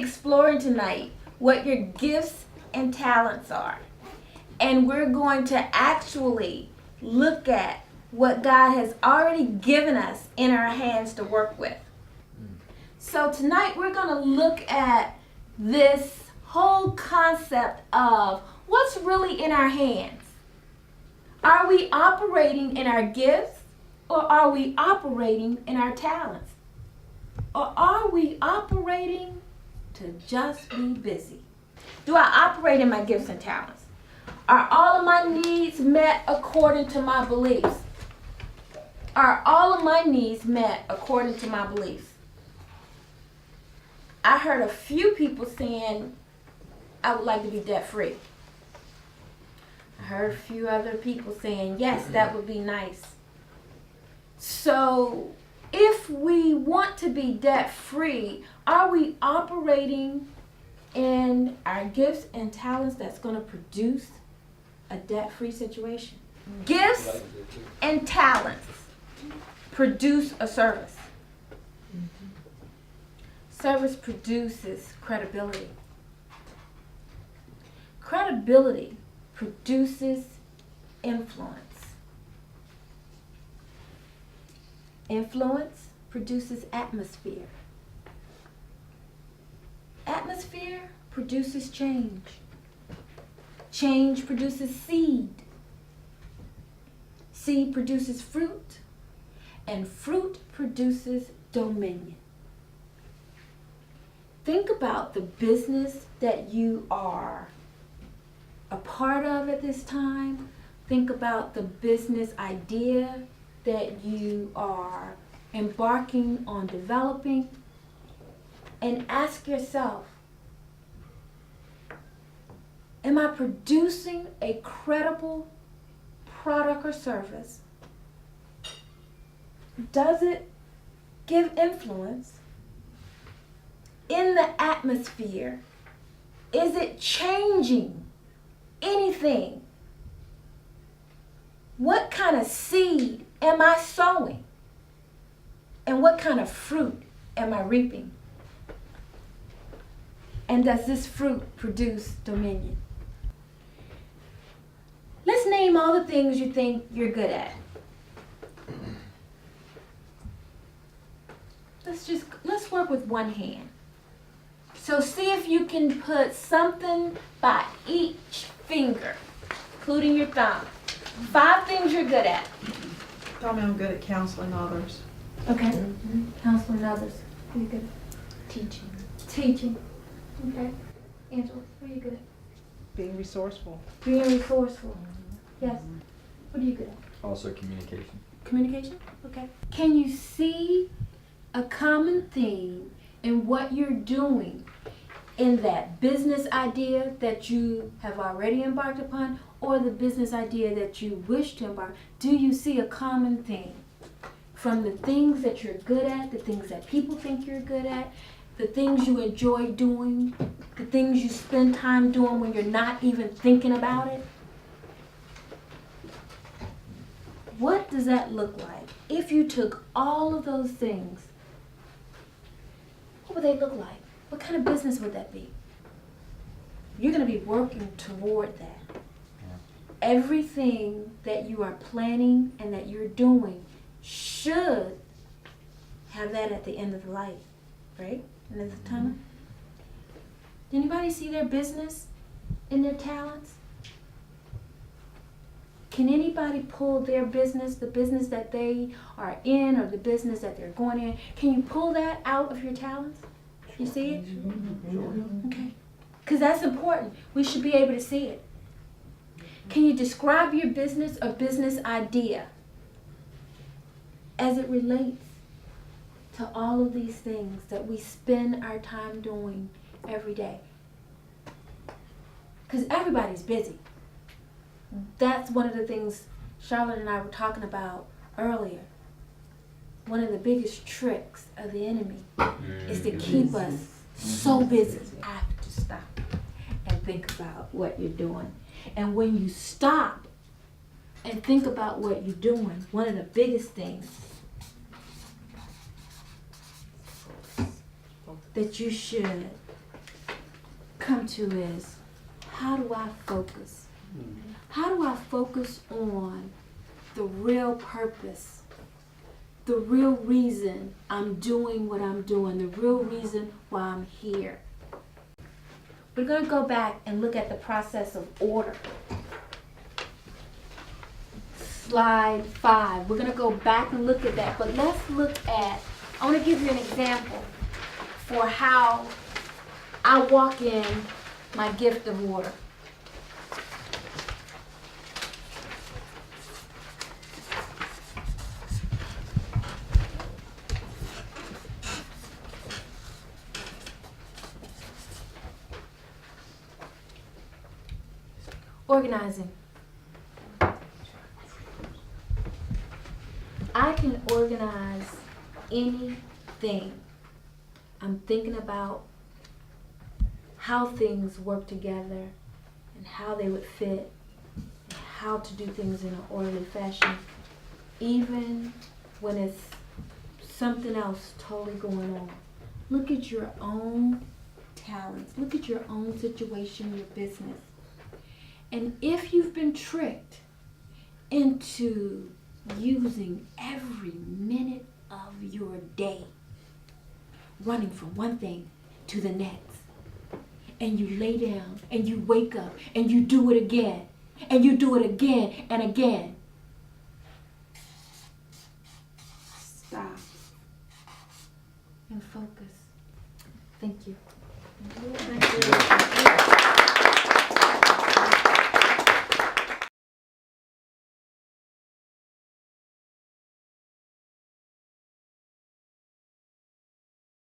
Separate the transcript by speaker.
Speaker 1: exploring tonight what your gifts and talents are. And we're going to actually look at what God has already given us in our hands to work with. So tonight we're going to look at this whole concept of what's really in our hands. Are we operating in our gifts, or are we operating in our talents? Or are we operating to just be busy? Do I operate in my gifts and talents? Are all of my needs met according to my beliefs? Are all of my needs met according to my beliefs? I heard a few people saying, I would like to be debt free. I heard a few other people saying, yes, that would be nice. So if we want to be debt free, are we operating in our gifts and talents that's going to produce a debt free situation? Gifts and talents produce a service. Service produces credibility. Credibility produces influence. Influence produces atmosphere. Atmosphere produces change. Change produces seed. Seed produces fruit. And fruit produces dominion. Think about the business that you are a part of at this time. Think about the business idea that you are embarking on developing, and ask yourself, am I producing a credible product or service? Does it give influence in the atmosphere? Is it changing anything? What kind of seed am I sowing? And what kind of fruit am I reaping? And does this fruit produce dominion? Let's name all the things you think you're good at. Let's work with one hand. So see if you can put something by each finger, including your thumb. 5 things you're good at.
Speaker 2: Tell me I'm good at counseling others.
Speaker 1: Okay. Counseling others. What are you good at? Teaching. Okay. Angela, what are you good at?
Speaker 2: Being resourceful.
Speaker 1: Being resourceful. Yes. What are you good at?
Speaker 3: Also communication.
Speaker 1: Communication? Okay. Can you see a common theme in what you're doing in that business idea that you have already embarked upon, or the business idea that you wish to embark? Do you see a common theme from the things that you're good at, the things that people think you're good at, the things you enjoy doing, the things you spend time doing when you're not even thinking about it? What does that look like? If you took all of those things, what would they look like? What kind of business would that be? You're going to be working toward that.
Speaker 3: Yeah.
Speaker 1: Everything that you are planning and that you're doing should have that at the end of the light, right? End of the tunnel. Did anybody see their business in their talents? Can anybody pull their business, the business that they are in or the business that they're going in, can you pull that out of your talents? You see it? Okay. Because that's important. We should be able to see it. Can you describe your business or business idea as it relates to all of these things that we spend our time doing every day? Because everybody's busy. That's one of the things Charlotte and I were talking about earlier. One of the biggest tricks of the enemy is to keep us so busy. You have to stop and think about what you're doing. And when you stop and think about what you're doing, one of the biggest things that you should come to is, how do I focus? How do I focus on the real purpose, the real reason I'm doing what I'm doing, the real reason why I'm here? We're going to go back and look at the process of order. Slide 5. We're going to go back and look at that, but let's look at, I want to give you an example for how I walk in my gift of order. Organizing. I can organize anything. I'm thinking about how things work together and how they would fit and how to do things in an orderly fashion, even when it's something else totally going on. Look at your own talents. Look at your own situation, your business. And if you've been tricked into using every minute of your day running from one thing to the next, and you lay down and you wake up and you do it again and you do it again and again, stop and focus. Thank you. Thank you.